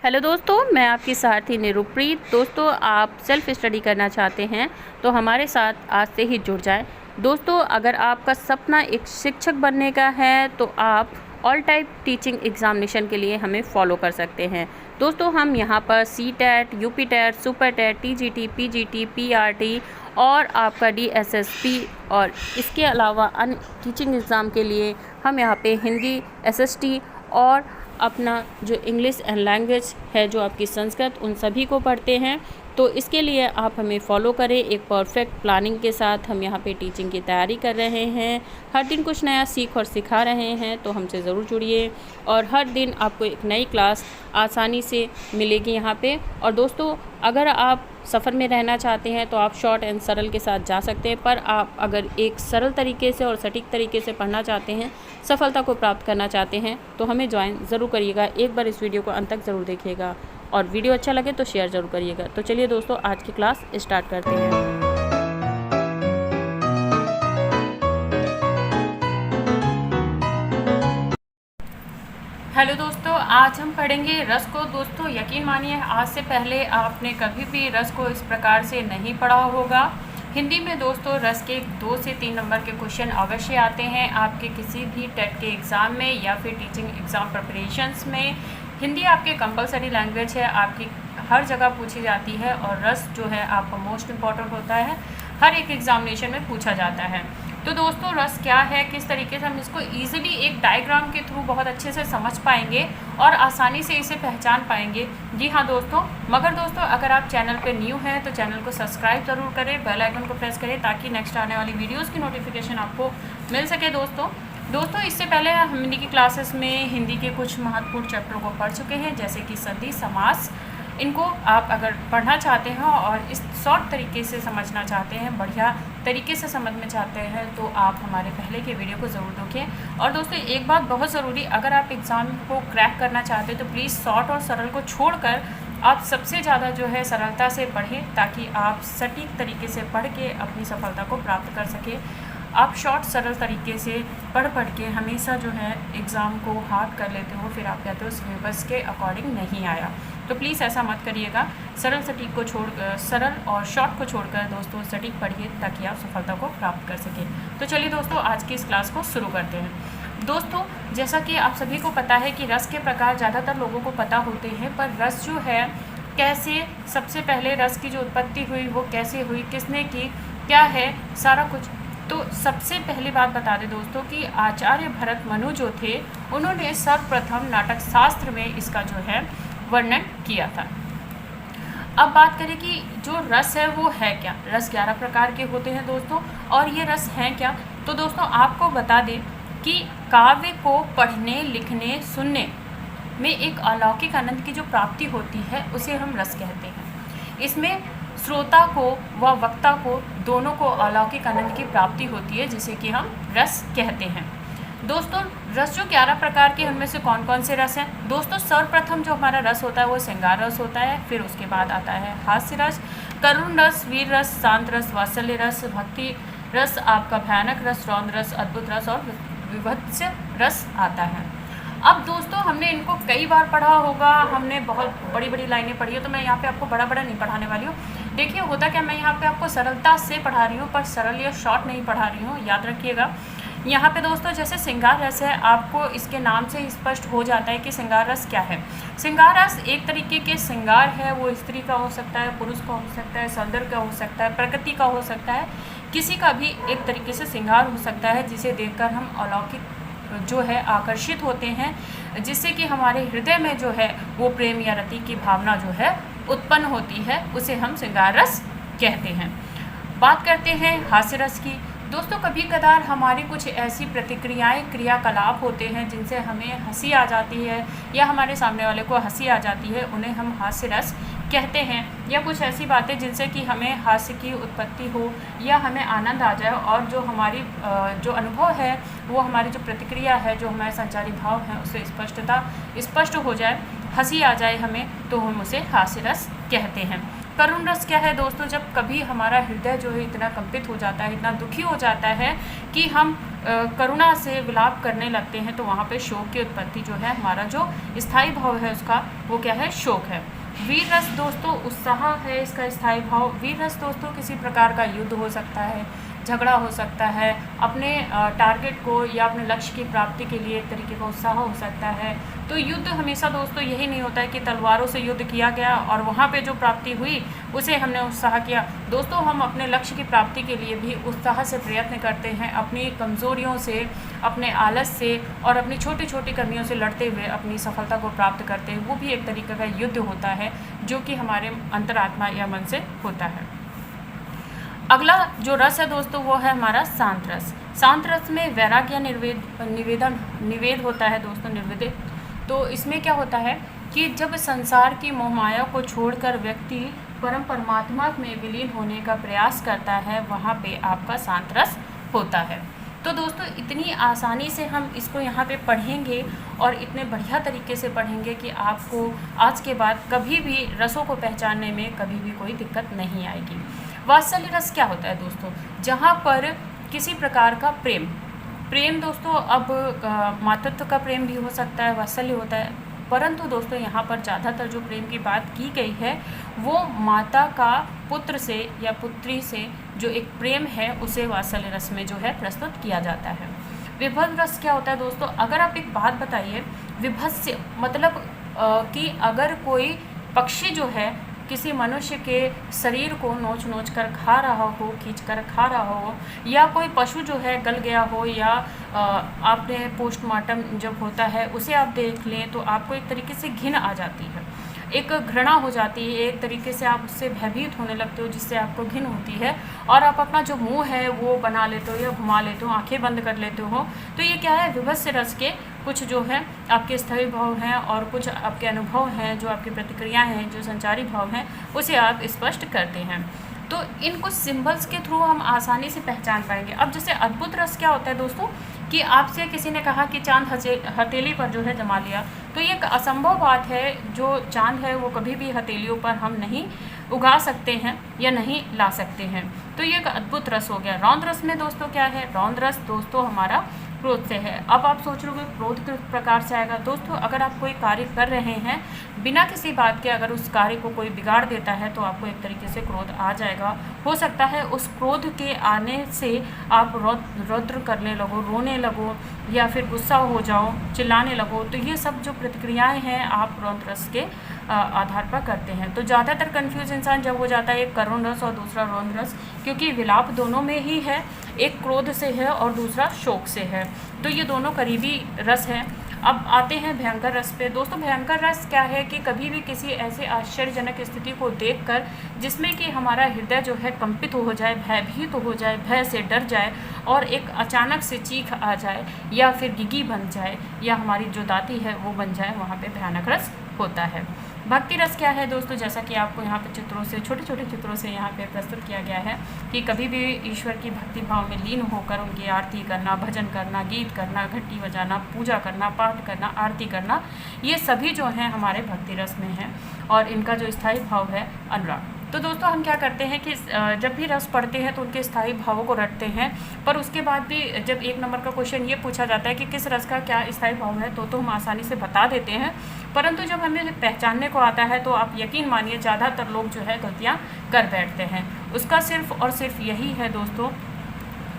Hello दोस्तों, मैं आपकी साथी निरुप्रीत। दोस्तों, आप सेल्फ स्टडी करना चाहते हैं तो हमारे साथ आज से ही जुड़ जाएं। दोस्तों, अगर आपका सपना एक शिक्षक बनने का है तो आप ऑल टाइप टीचिंग एग्जामिनेशन के लिए हमें फॉलो कर सकते हैं। दोस्तों, हम यहाँ पर CTET, UP-TET, super-TET, TGT, PGT, PRT और आपका डीएसएसपी और इसके अलावा अन्य टीचिंग एग्ज़ाम के लिए हम यहाँ पे हिंदी, एसएसटी और अपना जो इंग्लिश एंड लैंग्वेज है, जो आपकी संस्कृत, उन सभी को पढ़ते हैं। तो इसके लिए आप हमें फॉलो करें। एक परफेक्ट प्लानिंग के साथ हम यहाँ पे टीचिंग की तैयारी कर रहे हैं। हर दिन कुछ नया सीख और सिखा रहे हैं, तो हमसे ज़रूर जुड़िए और हर दिन आपको एक नई क्लास आसानी से मिलेगी यहाँ पे। और दोस्तों, अगर आप सफ़र में रहना चाहते हैं तो आप शॉर्ट एंड सरल के साथ जा सकते हैं, पर आप अगर एक सरल तरीके से और सटीक तरीके से पढ़ना चाहते हैं, सफलता को प्राप्त करना चाहते हैं, तो हमें ज्वाइन ज़रूर करिएगा। एक बार इस वीडियो को अंत तक ज़रूर देखिएगा और वीडियो अच्छा लगे तो शेयर ज़रूर करिएगा। तो चलिए दोस्तों, आज की क्लास स्टार्ट करते हैं। हेलो दोस्तों, आज हम पढ़ेंगे रस को। दोस्तों, यकीन मानिए आज से पहले आपने कभी भी रस को इस प्रकार से नहीं पढ़ा होगा। हिंदी में दोस्तों रस के 2 से 3 नंबर के क्वेश्चन अवश्य आते हैं आपके किसी भी टेट के एग्ज़ाम में या फिर टीचिंग एग्ज़ाम प्रिपरेशंस में। हिंदी आपके कंपलसरी लैंग्वेज है, आपकी हर जगह पूछी जाती है और रस जो है आपका मोस्ट इम्पॉर्टेंट होता है, हर एक एग्जामिनेशन में पूछा जाता है। तो दोस्तों, रस क्या है, किस तरीके से हम इसको ईजिली एक डायग्राम के थ्रू बहुत अच्छे से समझ पाएंगे और आसानी से इसे पहचान पाएंगे। जी हाँ दोस्तों, मगर दोस्तों अगर आप चैनल पे न्यू हैं तो चैनल को सब्सक्राइब ज़रूर करें, बेल आइकन को प्रेस करें ताकि नेक्स्ट आने वाली वीडियोज़ की नोटिफिकेशन आपको मिल सके। दोस्तों इससे पहले हम हिंदी की क्लासेस में हिंदी के कुछ महत्वपूर्ण चैप्टरों को पढ़ चुके हैं, जैसे कि संधि, समास। इनको आप अगर पढ़ना चाहते हैं और इस शॉर्ट तरीके से समझना चाहते हैं, बढ़िया तरीके से समझना चाहते हैं, तो आप हमारे पहले के वीडियो को ज़रूर देखें। और दोस्तों एक बात बहुत ज़रूरी, अगर आप एग्ज़ाम को क्रैक करना चाहते हैं तो प्लीज़ शॉर्ट और सरल को छोड़कर आप सबसे ज़्यादा जो है सरलता से पढ़ें, ताकि आप सटीक तरीके से पढ़ के अपनी सफलता को प्राप्त कर सकें। आप शॉर्ट सरल तरीके से पढ़ के हमेशा जो है एग्ज़ाम को हार्ड कर लेते हो, फिर आप कहते हो सिलेबस के अकॉर्डिंग नहीं आया। तो प्लीज़ ऐसा मत करिएगा। सरल सटीक को सरल और शॉर्ट को छोड़कर दोस्तों सटीक पढ़िए ताकि आप सफलता को प्राप्त कर सकें। तो चलिए दोस्तों, आज की इस क्लास को शुरू करते हैं। दोस्तों, जैसा कि आप सभी को पता है कि रस के प्रकार ज़्यादातर लोगों को पता होते हैं, पर रस जो है कैसे, सबसे पहले रस की जो उत्पत्ति हुई वो कैसे हुई, किसने की, क्या है, सारा कुछ। तो सबसे पहली बात बता दें दोस्तों कि आचार्य भरत मनु जो थे, उन्होंने सर्वप्रथम नाटक शास्त्र में इसका जो है वर्णन किया था। अब बात करें कि जो रस है वो है क्या। रस 11 प्रकार के होते हैं दोस्तों, और ये रस हैं क्या। तो दोस्तों आपको बता दें कि काव्य को पढ़ने, लिखने, सुनने में एक अलौकिक आनंद की जो प्राप्ति होती है उसे हम रस कहते हैं। इसमें श्रोता को व वक्ता को दोनों को अलौकिक आनंद की प्राप्ति होती है, जिसे कि हम रस कहते हैं। दोस्तों रस जो 11 प्रकार के, उनमें से कौन कौन से रस हैं। दोस्तों सर्वप्रथम जो हमारा रस होता है वो श्रृंगार रस होता है, फिर उसके बाद आता है हास्य रस, करुण रस, वीर रस, शांत रस, वात्सल्य रस, भक्ति रस, आपका भयानक रस, रौद्र रस, अद्भुत रस और विभत्स रस आता है। अब दोस्तों हमने इनको कई बार पढ़ा होगा, हमने बहुत बड़ी बड़ी लाइनें पढ़ी है, तो मैं यहाँ पे आपको बड़ा नहीं पढ़ाने वाली हूँ। देखिए होता क्या, मैं यहाँ पे आपको सरलता से पढ़ा रही हूँ, पर सरल या शॉर्ट नहीं पढ़ा रही हूँ, याद रखिएगा। यहाँ पे दोस्तों जैसे श्रृंगार रस है, आपको इसके नाम से स्पष्ट हो जाता है कि श्रृंगार रस क्या है। श्रृंगार रस एक तरीके के श्रृंगार है, वो स्त्री का हो सकता है, पुरुष का हो सकता है, सौंदर्य का हो सकता है, प्रकृति का हो सकता है, किसी का भी एक तरीके से श्रृंगार हो सकता है, जिसे देखकर हम अलौकिक जो है आकर्षित होते हैं, जिससे कि हमारे हृदय में जो है वो प्रेम या रति की भावना जो है उत्पन्न होती है, उसे हम श्रृंगार रस कहते हैं। बात करते हैं हास्य रस की। दोस्तों कभी कदार हमारी कुछ ऐसी प्रतिक्रियाएं, क्रियाकलाप होते हैं जिनसे हमें हंसी आ जाती है या हमारे सामने वाले को हंसी आ जाती है, उन्हें हम हास्य रस कहते हैं। या कुछ ऐसी बातें जिनसे कि हमें हास्य की उत्पत्ति हो या हमें आनंद आ जाए और जो हमारी जो अनुभव है, वो हमारी जो प्रतिक्रिया है, जो हमारे संचारी भाव हैं, उससे स्पष्ट हो जाए, हंसी आ जाए हमें, तो हम उसे हास्य रस कहते हैं। करुण रस क्या है दोस्तों? जब कभी हमारा हृदय जो है इतना कंपित हो जाता है, इतना दुखी हो जाता है कि हम करुणा से विलाप करने लगते हैं, तो वहाँ पे शोक की उत्पत्ति जो है, हमारा जो स्थायी भाव है उसका, वो क्या है? शोक है। वीर रस दोस्तों उत्साह है इसका स्थायी भाव। वीर रस दोस्तों किसी प्रकार का युद्ध हो सकता है, झगड़ा हो सकता है, अपने टारगेट को या अपने लक्ष्य की प्राप्ति के लिए एक तरीके का उत्साह हो सकता है। तो युद्ध हमेशा दोस्तों यही नहीं होता है कि तलवारों से युद्ध किया गया और वहाँ पे जो प्राप्ति हुई उसे हमने उत्साह किया। दोस्तों हम अपने लक्ष्य की प्राप्ति के लिए भी उत्साह से प्रयत्न करते हैं, अपनी कमज़ोरियों से, अपने आलस से और अपनी छोटी छोटी कमियों से लड़ते हुए अपनी सफलता को प्राप्त करते हैं। वो भी एक तरीके का युद्ध होता है जो कि हमारे अंतरात्मा या मन से होता है। अगला जो रस है दोस्तों वो है हमारा शांत रस। शांत रस में वैराग्य निवेद होता है दोस्तों, निर्वेदित। तो इसमें क्या होता है कि जब संसार की मोहमाया को छोड़कर व्यक्ति परम परमात्मा में विलीन होने का प्रयास करता है, वहाँ पे आपका शांत रस होता है। तो दोस्तों इतनी आसानी से हम इसको यहाँ पे पढ़ेंगे और इतने बढ़िया तरीके से पढ़ेंगे कि आपको आज के बाद कभी भी रसों को पहचानने में कभी भी कोई दिक्कत नहीं आएगी। वात्सल्य रस क्या होता है दोस्तों? जहाँ पर किसी प्रकार का प्रेम दोस्तों, अब मातृत्व का प्रेम भी हो सकता है, वात्सल्य होता है, परंतु दोस्तों यहाँ पर ज़्यादातर जो प्रेम की बात की गई है वो माता का पुत्र से या पुत्री से जो एक प्रेम है उसे वात्सल्य रस में जो है प्रस्तुत किया जाता है। विभत्स रस क्या होता है दोस्तों? अगर आप एक बात बताइए, विभत्स्य मतलब कि अगर कोई पक्षी जो है किसी मनुष्य के शरीर को नोच कर खा रहा हो, खींच कर खा रहा हो, या कोई पशु जो है गल गया हो, या आपने पोस्टमार्टम जब होता है उसे आप देख लें तो आपको एक तरीके से घिन आ जाती है, एक घृणा हो जाती है, एक तरीके से आप उससे भयभीत होने लगते हो जिससे आपको घिन होती है और आप अपना जो मुंह है वो बना लेते हो या घुमा लेते हो, आंखें बंद कर लेते हो। तो ये क्या है? विभत्स रस के कुछ जो है आपके स्थायी भाव हैं और कुछ आपके अनुभव हैं, जो आपकी प्रतिक्रियाएं हैं, जो संचारी भाव हैं, उसे आप स्पष्ट करते हैं। तो इन कुछ सिंबल्स के थ्रू हम आसानी से पहचान पाएंगे। अब जैसे अद्भुत रस क्या होता है दोस्तों कि आपसे किसी ने कहा कि चांद हथेली पर जो है जमा लिया, तो ये एक असंभव बात है। जो चांद है वो कभी भी हथेलियों पर हम नहीं उगा सकते हैं या नहीं ला सकते हैं। तो ये एक अद्भुत रस हो गया। रौद्र रस में दोस्तों क्या है? रौद्र रस दोस्तों हमारा क्रोध से है। अब आप सोच रहे हो क्रोध किस प्रकार से आएगा? दोस्तों अगर आप कोई कार्य कर रहे हैं बिना किसी बात के, अगर उस कार्य को कोई बिगाड़ देता है तो आपको एक तरीके से क्रोध आ जाएगा। हो सकता है उस क्रोध के आने से आप रौद्र करने लगो, रोने लगो, या फिर गुस्सा हो जाओ, चिल्लाने लगो। तो ये सब जो प्रतिक्रियाएं हैं आप रौद्र रस के आधार पर करते हैं। तो ज़्यादातर कन्फ्यूज इंसान जब हो जाता है एक करुण रस और दूसरा रौद्र रस, क्योंकि विलाप दोनों में ही है, एक क्रोध से है और दूसरा शोक से है। तो ये दोनों करीबी रस हैं। अब आते हैं भयंकर रस पे। दोस्तों भयंकर रस क्या है कि कभी भी किसी ऐसे आश्चर्यजनक स्थिति को देखकर जिसमें कि हमारा हृदय जो है कंपित हो जाए, भयभीत हो जाए, भय से डर जाए और एक अचानक से चीख आ जाए या फिर गिगी बन जाए या हमारी जो दाती है वो बन जाए, वहाँ पे भयानक रस होता है। भक्ति रस क्या है दोस्तों? जैसा कि आपको यहाँ पे चित्रों से, छोटे छोटे चित्रों से यहाँ पे प्रस्तुत किया गया है कि कभी भी ईश्वर की भक्ति भाव में लीन होकर उनकी आरती करना, भजन करना, गीत करना, घंटी बजाना, पूजा करना, पाठ करना, आरती करना, ये सभी जो हैं हमारे भक्ति रस में हैं और इनका जो स्थायी भाव है अनुराग। तो दोस्तों हम क्या करते हैं कि जब भी रस पढ़ते हैं तो उनके स्थायी भावों को रटते हैं, पर उसके बाद भी जब एक नंबर का क्वेश्चन ये पूछा जाता है कि किस रस का क्या स्थायी भाव है तो हम आसानी से बता देते हैं, परंतु जब हमें पहचानने को आता है तो आप यकीन मानिए ज़्यादातर लोग जो है गलतियाँ कर बैठते हैं। उसका सिर्फ और सिर्फ यही है दोस्तों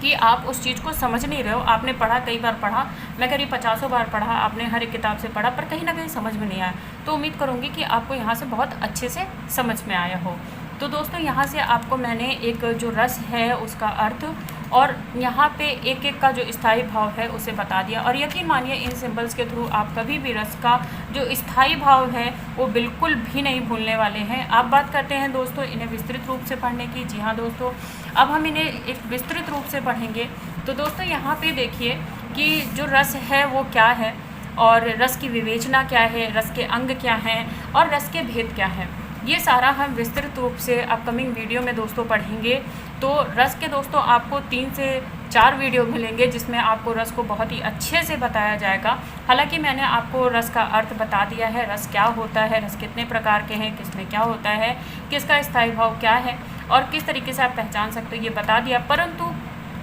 कि आप उस चीज़ को समझ नहीं रहे हो। आपने पढ़ा, कई बार पढ़ा, मैं करीब 50 बार पढ़ा, आपने हर एक किताब से पढ़ा, पर कहीं ना कहीं समझ में नहीं आया। तो उम्मीद करूँगी कि आपको यहाँ से बहुत अच्छे से समझ में आया हो। तो दोस्तों यहाँ से आपको मैंने एक जो रस है उसका अर्थ और यहाँ पे एक एक का जो स्थायी भाव है उसे बता दिया, और यकीन मानिए इन सिंबल्स के थ्रू आप कभी भी रस का जो स्थायी भाव है वो बिल्कुल भी नहीं भूलने वाले हैं। आप बात करते हैं दोस्तों इन्हें विस्तृत रूप से पढ़ने की। जी हाँ दोस्तों, अब हम इन्हें एक विस्तृत रूप से पढ़ेंगे। तो दोस्तों यहाँ पे देखिए कि जो रस है वो क्या है और रस की विवेचना क्या है, रस के अंग क्या हैं और रस के भेद क्या हैं, ये सारा हम विस्तृत रूप से अपकमिंग वीडियो में दोस्तों पढ़ेंगे। तो रस के दोस्तों आपको 3 से 4 वीडियो मिलेंगे जिसमें आपको रस को बहुत ही अच्छे से बताया जाएगा। हालांकि मैंने आपको रस का अर्थ बता दिया है, रस क्या होता है, रस कितने प्रकार के हैं, किसमें क्या होता है, किसका स्थायी भाव क्या है और किस तरीके से आप पहचान सकते हो, ये बता दिया। परंतु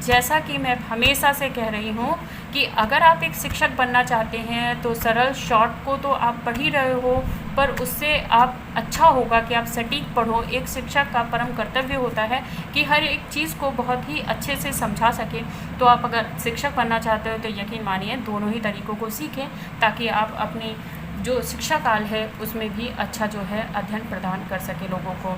जैसा कि मैं हमेशा से कह रही हूँ कि अगर आप एक शिक्षक बनना चाहते हैं तो सरल शॉर्ट को तो आप पढ़ ही रहे हो, पर उससे आप अच्छा होगा कि आप सटीक पढ़ो। एक शिक्षक का परम कर्तव्य होता है कि हर एक चीज़ को बहुत ही अच्छे से समझा सके। तो आप अगर शिक्षक बनना चाहते हो तो यकीन मानिए दोनों ही तरीक़ों को सीखें, ताकि आप अपनी जो शिक्षा काल है उसमें भी अच्छा जो है अध्ययन प्रदान कर सके लोगों को।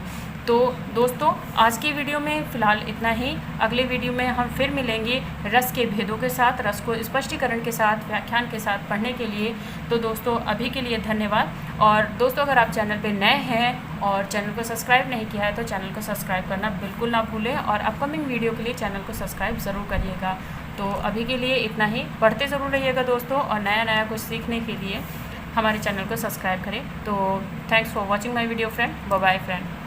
तो दोस्तों आज की वीडियो में फ़िलहाल इतना ही। अगले वीडियो में हम फिर मिलेंगे रस के भेदों के साथ, रस को स्पष्टीकरण के साथ, व्याख्यान के साथ पढ़ने के लिए। तो दोस्तों अभी के लिए धन्यवाद। और दोस्तों अगर आप चैनल पे नए हैं और चैनल को सब्सक्राइब नहीं किया है तो चैनल को सब्सक्राइब करना बिल्कुल ना भूलें और अपकमिंग वीडियो के लिए चैनल को सब्सक्राइब ज़रूर करिएगा। तो अभी के लिए इतना ही। पढ़ते ज़रूर रहिएगा दोस्तों, और नया कुछ सीखने के लिए हमारे चैनल को सब्सक्राइब करें। तो thanks for watching my video friend. Bye bye friend.